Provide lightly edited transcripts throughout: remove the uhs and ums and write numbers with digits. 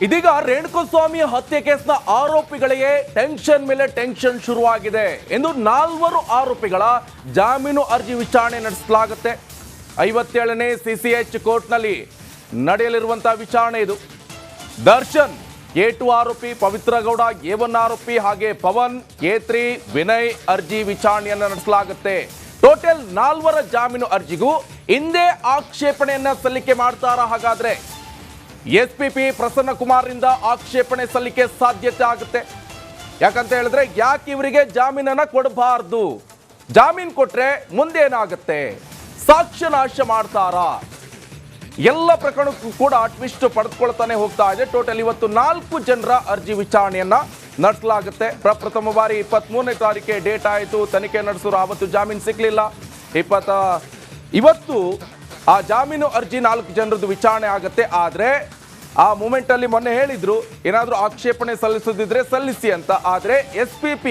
ಇದೀಗ ರೇಣುಕಸ್ವಾಮಿ ಹತ್ಯೆ ಕೇಸ್ನ ಆರೋಪಿಗಳಿಗೆ ಟೆನ್ಷನ್ ಮೇಲೆ ಟೆನ್ಷನ್ ಶುರುವಾಗಿದೆ ಎಂದು 4 ಆರೋಪಿಗಳ ಜಾಮೀನು ಅರ್ಜಿ ವಿಚಾರಣೆ ನಡೆಸಲಾಗುತ್ತೆ. 57ನೇ ಸಿಸಿಎಚ್ ಕೋರ್ಟ್ನಲ್ಲಿ ನಡೆಯಲಿರುವಂತಹ ವಿಚಾರಣೆ ಇದು. ದರ್ಶನ್ A2 ಆರೋಪಿ, ಪವಿತ್ರ ಗೌಡ A1 ಆರೋಪಿ, ಹಾಗೆ ಪವನ್ A3, ವಿನಯ್ ಅರ್ಜಿ ವಿಚಾರಣೆಯನ್ನು ನಡೆಸಲಾಗುತ್ತೆ. ಟೋಟಲ್ 4 ಜಾಮೀನು ಅರ್ಜಿಗೂ ಹಿಂದೆ ಆಕ್ಷೇಪಣೆಯನ್ನ ಸಲ್ಲಿಕೆ ಮಾಡ್ತಾರಾ? ಹಾಗಾದ್ರೆ SPP ಪ್ರಸನ್ನ ಕುಮಾರ್ರಿಂದ ಆಕ್ಷೇಪಣೆ ಸಲ್ಲಿಕೆ ಸಾಧ್ಯತೆ ಆಗುತ್ತೆ. ಯಾಕಂತ ಹೇಳಿದ್ರೆ ಯಾಕೆ ಇವರಿಗೆ ಜಾಮೀನನ್ನ ಕೊಡಬಾರ್ದು, ಜಾಮೀನು ಕೊಟ್ರೆ ಮುಂದೇನಾಗುತ್ತೆ, ಸಾಕ್ಷ್ಯ ನಾಶ ಮಾಡ್ತಾರಾ? ಎಲ್ಲ ಪ್ರಕರಣಕ್ಕೂ ಕೂಡ ಟ್ವಿಸ್ಟ್ ಪಡೆದುಕೊಳ್ತಾನೆ ಹೋಗ್ತಾ ಇದೆ. ಟೋಟಲ್ ಇವತ್ತು 4 ಜನರ ಅರ್ಜಿ ವಿಚಾರಣೆಯನ್ನ ನಡೆಸಲಾಗುತ್ತೆ. ಪ್ರಪ್ರಥಮ ಬಾರಿ 23ನೇ ತಾರೀಕಿಗೆ ಡೇಟ್ ಆಯಿತು. ತನಿಖೆ ನಡೆಸೋರು ಆವತ್ತು ಜಾಮೀನು ಸಿಗ್ಲಿಲ್ಲ. ಇವತ್ತು ಆ ಜಾಮೀನು ಅರ್ಜಿ 4 ಜನರದ್ದು ವಿಚಾರಣೆ ಆಗುತ್ತೆ. ಆದರೆ ಆ ಮೂಮೆಂಟ್ ಅಲ್ಲಿ ಮೊನ್ನೆ ಹೇಳಿದ್ರು ಏನಾದರೂ ಆಕ್ಷೇಪಣೆ ಸಲ್ಲಿಸದಿದ್ರೆ ಸಲ್ಲಿಸಿ ಅಂತ. ಆದರೆ SPP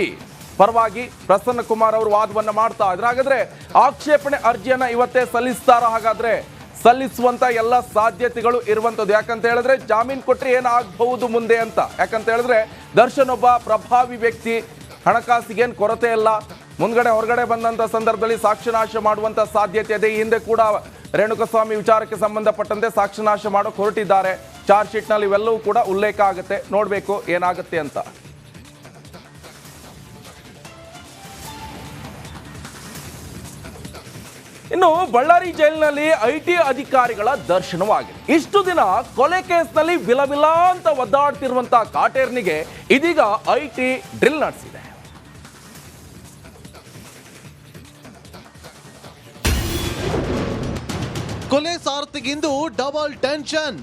ಪರವಾಗಿ ಪ್ರಸನ್ನ ಕುಮಾರ್ ಅವರು ವಾದವನ್ನ ಮಾಡ್ತಾ ಇದ್ರು. ಹಾಗಾದ್ರೆ ಆಕ್ಷೇಪಣೆ ಅರ್ಜಿಯನ್ನ ಇವತ್ತೇ ಸಲ್ಲಿಸ್ತಾರ? ಹಾಗಾದ್ರೆ ಸಲ್ಲಿಸುವಂತ ಎಲ್ಲ ಸಾಧ್ಯತೆಗಳು ಇರುವಂತದ್ದು. ಯಾಕಂತ ಹೇಳಿದ್ರೆ ಜಾಮೀನು ಕೊಟ್ಟರೆ ಏನಾಗಬಹುದು ಮುಂದೆ ಅಂತ. ಯಾಕಂತ ಹೇಳಿದ್ರೆ ದರ್ಶನ್ ಒಬ್ಬ ಪ್ರಭಾವಿ ವ್ಯಕ್ತಿ, ಹಣಕಾಸಿಗೇನು ಕೊರತೆ ಇಲ್ಲ. ಮುಂದ್ಗಡೆ ಹೊರಗಡೆ ಬಂದಂತ ಸಂದರ್ಭದಲ್ಲಿ ಸಾಕ್ಷ್ಯನಾಶ ಮಾಡುವಂತ ಸಾಧ್ಯತೆ ಇದೆ. ಈ ಹಿಂದೆ ಕೂಡ ರೇಣುಕಸ್ವಾಮಿ ವಿಚಾರಕ್ಕೆ ಸಂಬಂಧಪಟ್ಟಂತೆ ಸಾಕ್ಷ್ಯನಾಶ ಮಾಡೋಕೆ ಹೊರಟಿದ್ದಾರೆ. ಚಾರ್ಜ್ ಶೀಟ್ ನಲ್ಲಿ ಇವೆಲ್ಲವೂ ಕೂಡ ಉಲ್ಲೇಖ ಆಗುತ್ತೆ. ನೋಡ್ಬೇಕು ಏನಾಗುತ್ತೆ ಅಂತ. ಇನ್ನು ಬಳ್ಳಾರಿ ಜೈಲಿನಲ್ಲಿ IT ಅಧಿಕಾರಿಗಳ ದರ್ಶನವಾಗಿದೆ. ಇಷ್ಟು ದಿನ ಕೊಲೆ ಕೇಸ್ನಲ್ಲಿ ವಿಲವಿಲ ಅಂತ ಒದ್ದಾಡ್ತಿರುವಂತಹ ಕಾಟೇರ್ನಿಗೆ ಇದೀಗ IT ಡ್ರಿಲ್ ನಡೆಸಿದೆ. ಕೊಲೆ ಸಾರಥಿಗಿಂದು ಡಬಲ್ ಟೆನ್ಷನ್.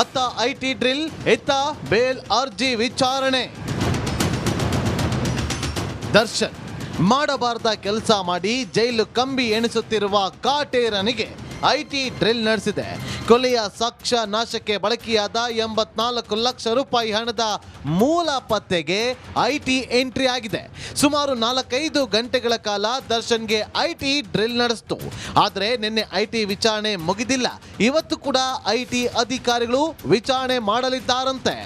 ಅತ್ತ IT ಡ್ರಿಲ್, ಇತ್ತ ಬೇಲ್ ಅರ್ಜಿ ವಿಚಾರಣೆ. ದರ್ಶನ್ ಮಾಡಬಾರ್ದ ಕೆಲಸ ಮಾಡಿ ಜೈಲು ಕಂಬಿ ಎಣಿಸುತ್ತಿರುವ ಕಾಟೇರನಿಗೆ IT ಡ್ರಿಲ್ ನಡೆಸಿದೆ. ಕೊಲೆಯ ಸಾಕ್ಷ್ಯ ನಾಶಕ್ಕೆ ಬಳಕೆಯಾದ 84 ಲಕ್ಷ ರೂಪಾಯಿ ಹಣದ ಮೂಲ ಪತ್ತೆಗೆ IT ಎಂಟ್ರಿ ಆಗಿದೆ. ಸುಮಾರು 4-5 ಗಂಟೆಗಳ ಕಾಲ ದರ್ಶನ್ಗೆ IT ಡ್ರಿಲ್ ನಡೆಸಿತು. ಆದರೆ ನಿನ್ನೆ IT ವಿಚಾರಣೆ ಮುಗಿದಿಲ್ಲ. ಇವತ್ತು ಕೂಡ IT ಅಧಿಕಾರಿಗಳು ವಿಚಾರಣೆ ಮಾಡಲಿದ್ದಾರಂತೆ.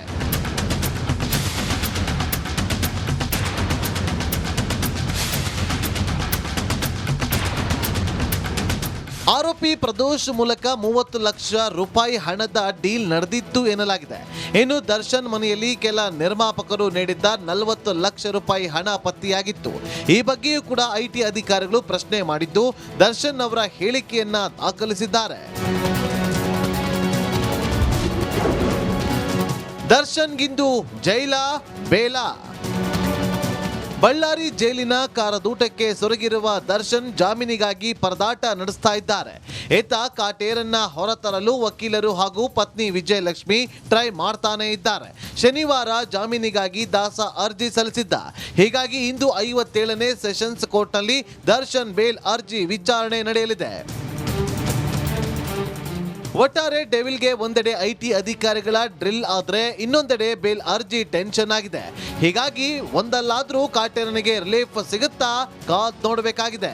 ಆರೋಪಿ ಪ್ರದೋಷ್ ಮೂಲಕ 30 ಲಕ್ಷ ರೂಪಾಯಿ ಹಣದ ಡೀಲ್ ನಡೆದಿತ್ತು ಎನ್ನಲಾಗಿದೆ. ಇನ್ನು ದರ್ಶನ್ ಮನೆಯಲ್ಲಿ ಕೆಲ ನಿರ್ಮಾಪಕರು ನೀಡಿದ್ದ 40 ಲಕ್ಷ ರೂಪಾಯಿ ಹಣ ಪತ್ತೆಯಾಗಿತ್ತು. ಈ ಬಗ್ಗೆಯೂ ಕೂಡ IT ಅಧಿಕಾರಿಗಳು ಪ್ರಶ್ನೆ ಮಾಡಿದ್ದು ದರ್ಶನ್ ಅವರ ಹೇಳಿಕೆಯನ್ನ ದಾಖಲಿಸಿದ್ದಾರೆ. ದರ್ಶನ್ಗಿಂದು ಜೈಲ ಬೇಲ. ಬಳ್ಳಾರಿ ಜೈಲಿನ ಕಾರದೂಟಕ್ಕೆ ಸೊರಗಿರುವ ದರ್ಶನ್ ಜಾಮೀನಿಗಾಗಿ ಪರದಾಟ ನಡೆಸ್ತಾ ಇದ್ದಾರೆ. ಈತ ಕಾಟೇರನ್ನ ಹೊರತರಲು ವಕೀಲರು ಹಾಗೂ ಪತ್ನಿ ವಿಜಯಲಕ್ಷ್ಮಿ ಟ್ರೈ ಮಾಡ್ತಾನೆ ಇದ್ದಾರೆ. ಶನಿವಾರ ಜಾಮೀನಿಗಾಗಿ ದಾಸ ಅರ್ಜಿ ಸಲ್ಲಿಸಿದ್ದ. ಹೀಗಾಗಿ ಇಂದು 57ನೇ ಸೆಷನ್ಸ್ ಕೋರ್ಟ್ನಲ್ಲಿ ದರ್ಶನ್ ಬೇಲ್ ಅರ್ಜಿ ವಿಚಾರಣೆ ನಡೆಯಲಿದೆ. ಒಟ್ಟಾರೆ ಡೆವಿಲ್ಗೆ ಒಂದೆಡೆ IT ಅಧಿಕಾರಿಗಳ ಡ್ರಿಲ್ ಆದ್ರೆ ಇನ್ನೊಂದೆಡೆ ಬೇಲ್ ಅರ್ಜಿ ಟೆನ್ಷನ್ ಆಗಿದೆ. ಹೀಗಾಗಿ ಒಂದಲ್ಲಾದ್ರೂ ಕಾಟೇರನಿಗೆ ರಿಲೀಫ್ ಸಿಗುತ್ತಾ ಕಾದ್ ನೋಡಬೇಕಾಗಿದೆ.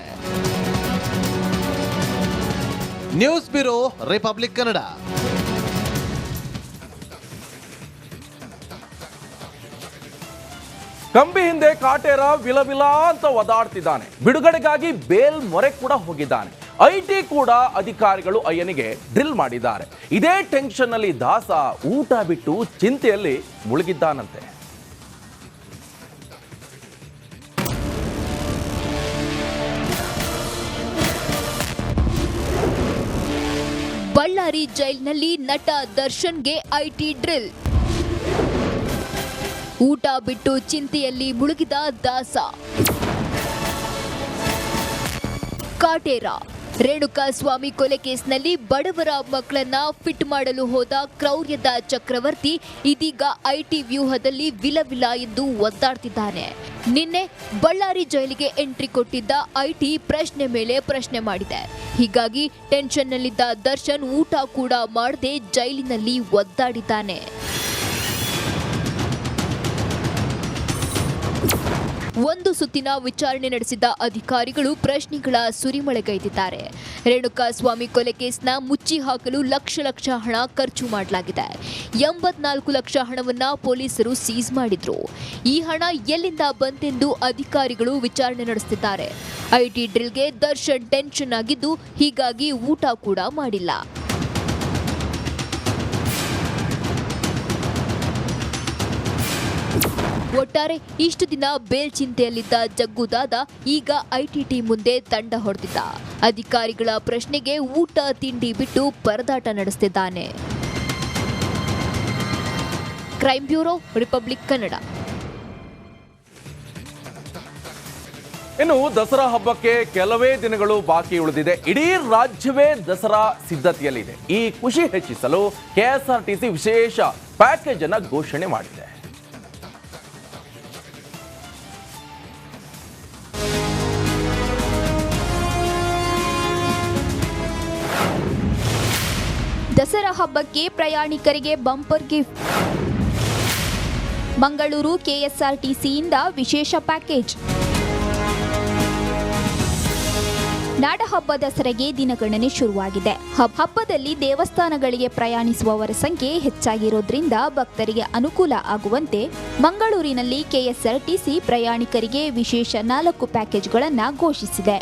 News bureau, republic Kannada. ಕಂಬಿ ಹಿಂದೆ ಕಾಟೇರ ವಿಲವಿಲ ಅಂತ ಒದಾಡ್ತಿದ್ದಾನೆ. ಬಿಡುಗಡೆಗಾಗಿ ಬೇಲ್ ಮೊರೆ ಕೂಡ ಹೋಗಿದ್ದಾನೆ. IT ಕೂಡ ಅಧಿಕಾರಿಗಳು ಅಯ್ಯನಿಗೆ ಡ್ರಿಲ್ ಮಾಡಿದ್ದಾರೆ. ಇದೇ ಟೆನ್ಷನ್ ನಲ್ಲಿ ದಾಸ ಊಟ ಬಿಟ್ಟು ಚಿಂತೆಯಲ್ಲಿ ಮುಳುಗಿದ್ದಾನಂತೆ. ಬಳ್ಳಾರಿ ಜೈಲಿನಲ್ಲಿ ನಟ ದರ್ಶನ್ಗೆ IT ಡ್ರಿಲ್. ಊಟ ಬಿಟ್ಟು ಚಿಂತೆಯಲ್ಲಿ ಮುಳುಗಿದ ದಾಸ. ಕಾಟೇರ ರೇಣುಕಸ್ವಾಮಿ ಕೊಲೆ ಕೇಸ್ನಲ್ಲಿ ಬಡವರ ಮಕ್ಕಳನ್ನ ಫಿಟ್ ಮಾಡಲು ಹೋದ ಕ್ರೌರ್ಯದ ಚಕ್ರವರ್ತಿ ಇದೀಗ IT ವ್ಯೂಹದಲ್ಲಿ ವಿಲವಿಲ ಎಂದು ಒದ್ದಾಡ್ತಿದ್ದಾನೆ. ನಿನ್ನೆ ಬಳ್ಳಾರಿ ಜೈಲಿಗೆ ಎಂಟ್ರಿ ಕೊಟ್ಟಿದ್ದ IT ಪ್ರಶ್ನೆ ಮೇಲೆ ಪ್ರಶ್ನೆ ಮಾಡಿದೆ. ಹೀಗಾಗಿ ಟೆನ್ಷನ್ನಲ್ಲಿದ್ದ ದರ್ಶನ್ ಊಟ ಕೂಡ ಮಾಡದೆ ಜೈಲಿನಲ್ಲಿ ಒದ್ದಾಡಿದ್ದಾನೆ. ಒಂದು ಸುತ್ತಿನ ವಿಚಾರಣೆ ನಡೆಸಿದ ಅಧಿಕಾರಿಗಳು ಪ್ರಶ್ನೆಗಳ ಸುರಿಮಳೆಗೈದಿದ್ದಾರೆ. ರೇಣುಕಾಸ್ವಾಮಿ ಕೊಲೆ ಕೇಸ್ನ ಮುಚ್ಚಿ ಹಾಕಲು ಲಕ್ಷ ಹಣ ಖರ್ಚು ಮಾಡಲಾಗಿದೆ. 84 ಲಕ್ಷ ಹಣವನ್ನ ಪೊಲೀಸರು ಸೀಸ್ ಮಾಡಿದ್ರು. ಈ ಹಣ ಎಲ್ಲಿಂದ ಬಂತೆಂದು ಅಧಿಕಾರಿಗಳು ವಿಚಾರಣೆ ನಡೆಸುತ್ತಿದ್ದಾರೆ. ಐಟಿ ಡ್ರಿಲ್ಗೆ ದರ್ಶನ್ ಟೆನ್ಷನ್ ಆಗಿದ್ದು, ಹೀಗಾಗಿ ಊಟ ಕೂಡ ಮಾಡಿಲ್ಲ. ಒಟ್ಟಾರೆ ಇಷ್ಟು ದಿನ ಬೇಲ್ ಚಿಂತೆಯಲ್ಲಿದ್ದ ಜಗ್ಗುದಾದ ಈಗ ಐಟಿಟಿ ಮುಂದೆ ತಂಡ ಹೊಡೆದಿದ್ದ. ಅಧಿಕಾರಿಗಳ ಪ್ರಶ್ನೆಗೆ ಊಟ ತಿಂಡಿ ಬಿಟ್ಟು ಪರದಾಟ ನಡೆಸುತ್ತಿದ್ದಾನೆ. Crime bureau, republic Kannada. ಇನ್ನು ದಸರಾ ಹಬ್ಬಕ್ಕೆ ಕೆಲವೇ ದಿನಗಳು ಬಾಕಿ ಉಳಿದಿದೆ. ಇಡೀ ರಾಜ್ಯವೇ ದಸರಾ ಸಿದ್ಧತೆಯಲ್ಲಿದೆ. ಈ ಖುಷಿ ಹೆಚ್ಚಿಸಲು ಕೆಎಸ್ಆರ್ಟಿಸಿ ವಿಶೇಷ ಪ್ಯಾಕೇಜ್ ಅನ್ನು ಘೋಷಣೆ ಮಾಡಿದೆ. ದಸರಾ ಹಬ್ಬಕ್ಕೆ ಪ್ರಯಾಣಿಕರಿಗೆ ಬಂಪರ್ ಗಿಫ್ಟ್. ಮಂಗಳೂರು ಕೆಎಸ್ಆರ್ಟಿಸಿಯಿಂದ ವಿಶೇಷ ಪ್ಯಾಕೇಜ್. ನಾಡಹಬ್ಬ ದಸರೆಗೆ ದಿನಗಣನೆ ಶುರುವಾಗಿದೆ. ಹಬ್ಬದಲ್ಲಿ ದೇವಸ್ಥಾನಗಳಿಗೆ ಪ್ರಯಾಣಿಸುವವರ ಸಂಖ್ಯೆ ಹೆಚ್ಚಾಗಿರೋದ್ರಿಂದ ಭಕ್ತರಿಗೆ ಅನುಕೂಲ ಆಗುವಂತೆ ಮಂಗಳೂರಿನಲ್ಲಿ ಕೆಎಸ್ಆರ್ಟಿಸಿ ಪ್ರಯಾಣಿಕರಿಗೆ ವಿಶೇಷ 4 ಪ್ಯಾಕೇಜ್ಗಳನ್ನು ಘೋಷಿಸಿದೆ.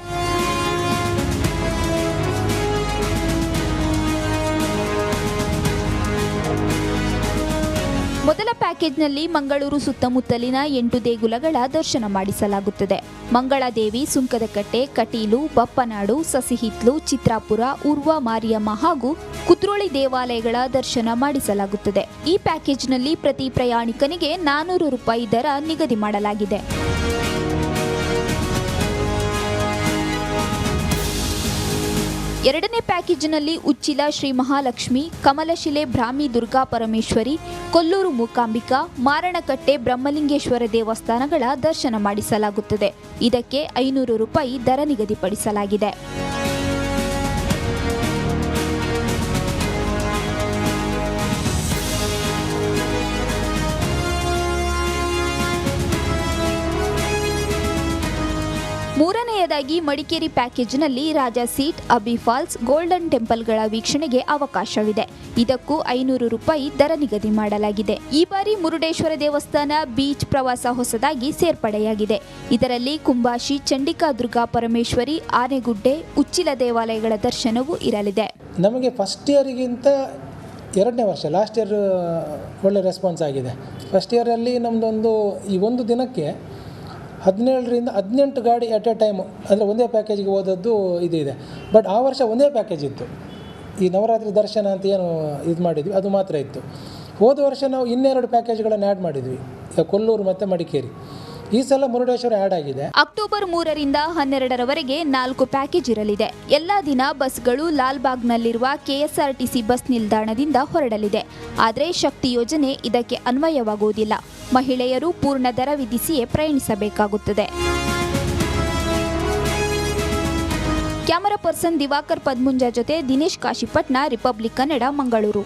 ಮೊದಲ ಪ್ಯಾಕೇಜ್ನಲ್ಲಿ ಮಂಗಳೂರು ಸುತ್ತಮುತ್ತಲಿನ 8 ದೇಗುಲಗಳ ದರ್ಶನ ಮಾಡಿಸಲಾಗುತ್ತದೆ. ಮಂಗಳಾದೇವಿ, ಸುಂಕದಕಟ್ಟೆ, ಕಟೀಲು, ಬಪ್ಪನಾಡು, ಸಸಿಹಿತ್ಲು, ಚಿತ್ರಾಪುರ, ಉರ್ವ ಮಾರಿಯಮ್ಮ ಹಾಗೂ ಕುದ್ರೋಳಿ ದೇವಾಲಯಗಳ ದರ್ಶನ ಮಾಡಿಸಲಾಗುತ್ತದೆ. ಈ ಪ್ಯಾಕೇಜ್ನಲ್ಲಿ ಪ್ರತಿ ಪ್ರಯಾಣಿಕನಿಗೆ 400 ರೂಪಾಯಿ ದರ ನಿಗದಿ ಮಾಡಲಾಗಿದೆ. ಎರಡನೇ ಪ್ಯಾಕೇಜ್ನಲ್ಲಿ ಉಚ್ಚಿಲ ಶ್ರೀ ಮಹಾಲಕ್ಷ್ಮಿ, ಕಮಲಶಿಲೆ ಬ್ರಾಹ್ಮಿ ದುರ್ಗಾ ಪರಮೇಶ್ವರಿ, ಕೊಲ್ಲೂರು ಮೂಕಾಂಬಿಕಾ, ಮಾರಣಕಟ್ಟೆ ಬ್ರಹ್ಮಲಿಂಗೇಶ್ವರ ದೇವಸ್ಥಾನಗಳ ದರ್ಶನ ಮಾಡಿಸಲಾಗುತ್ತದೆ. ಇದಕ್ಕೆ 500 ರೂಪಾಯಿ ದರ ನಿಗದಿಪಡಿಸಲಾಗಿದೆ. ಮೂರನೆಯದಾಗಿ ಮಡಿಕೇರಿ ಪ್ಯಾಕೇಜ್ನಲ್ಲಿ ರಾಜ ಸೀಟ್, ಅಬಿ ಫಾಲ್ಸ್, ಗೋಲ್ಡನ್ ಟೆಂಪಲ್ಗಳ ವೀಕ್ಷಣೆಗೆ ಅವಕಾಶವಿದೆ. ಇದಕ್ಕೂ 500 ರೂಪಾಯಿ ದರ ನಿಗದಿ ಮಾಡಲಾಗಿದೆ. ಈ ಬಾರಿ ಮುರುಡೇಶ್ವರ ದೇವಸ್ಥಾನ ಬೀಚ್ ಪ್ರವಾಸ ಹೊಸದಾಗಿ ಸೇರ್ಪಡೆಯಾಗಿದೆ. ಇದರಲ್ಲಿ ಕುಂಬಾಶಿ, ಚಂಡಿಕಾ ದುರ್ಗಾ ಪರಮೇಶ್ವರಿ, ಆನೆಗುಡ್ಡೆ, ಉಚ್ಚಿಲ ದೇವಾಲಯಗಳ ದರ್ಶನವೂ ಇರಲಿದೆ. ನಮಗೆ ಫಸ್ಟ್ ಇಯರಿಗಿಂತ 2ನೇ ವರ್ಷ, ಲಾಸ್ಟ್ ಇಯರ್ ಒಳ್ಳೆ ರೆಸ್ಪಾನ್ಸ್ ಆಗಿದೆ. ಫಸ್ಟ್ ಇಯರಲ್ಲಿ ನಮ್ಮದೊಂದು ಈ ಒಂದು ದಿನಕ್ಕೆ 17ರಿಂದ 18 ಗಾಡಿ ಎಟ್ ಎ ಟೈಮು, ಅಂದರೆ ಒಂದೇ ಪ್ಯಾಕೇಜಿಗೆ ಹೋದದ್ದು ಇದೆ. ಬಟ್ ಆ ವರ್ಷ ಒಂದೇ ಪ್ಯಾಕೇಜ್ ಇತ್ತು. ಈ ನವರಾತ್ರಿ ದರ್ಶನ ಅಂತ ಏನು ಇದು ಮಾಡಿದ್ವಿ ಅದು ಮಾತ್ರ ಇತ್ತು. ಹೋದ ವರ್ಷ ನಾವು 2 ಪ್ಯಾಕೇಜ್ಗಳನ್ನು ಆ್ಯಡ್ ಮಾಡಿದ್ವಿ, ಕೊಲ್ಲೂರು ಮತ್ತು ಮಡಿಕೇರಿ. ಈ ಸಲ ಮುರುಡೇಶ್ವರ ಆ್ಯಡ್ ಆಗಿದೆ. ಅಕ್ಟೋಬರ್ 3ರಿಂದ 12ರವರೆಗೆ 4 ಪ್ಯಾಕೇಜ್ ಇರಲಿದೆ. ಎಲ್ಲ ದಿನ ಬಸ್ಗಳು ಲಾಲ್ಬಾಗ್ನಲ್ಲಿರುವ ಕೆಎಸ್ಆರ್ಟಿಸಿ ಬಸ್ ನಿಲ್ದಾಣದಿಂದ ಹೊರಡಲಿದೆ. ಆದರೆ ಶಕ್ತಿ ಯೋಜನೆ ಇದಕ್ಕೆ ಅನ್ವಯವಾಗುವುದಿಲ್ಲ. ಮಹಿಳೆಯರು ಪೂರ್ಣ ದರ ವಿಧಿಸಿಯೇ ಪ್ರಯಾಣಿಸಬೇಕಾಗುತ್ತದೆ. ಕ್ಯಾಮರಾ ಪರ್ಸನ್ ದಿವಾಕರ್ ಪದ್ಮುಂಜ ಜೊತೆ ದಿನೇಶ್ ಕಾಶಿಪಟ್ನ, ರಿಪಬ್ಲಿಕ್ ಕನ್ನಡ, ಮಂಗಳೂರು.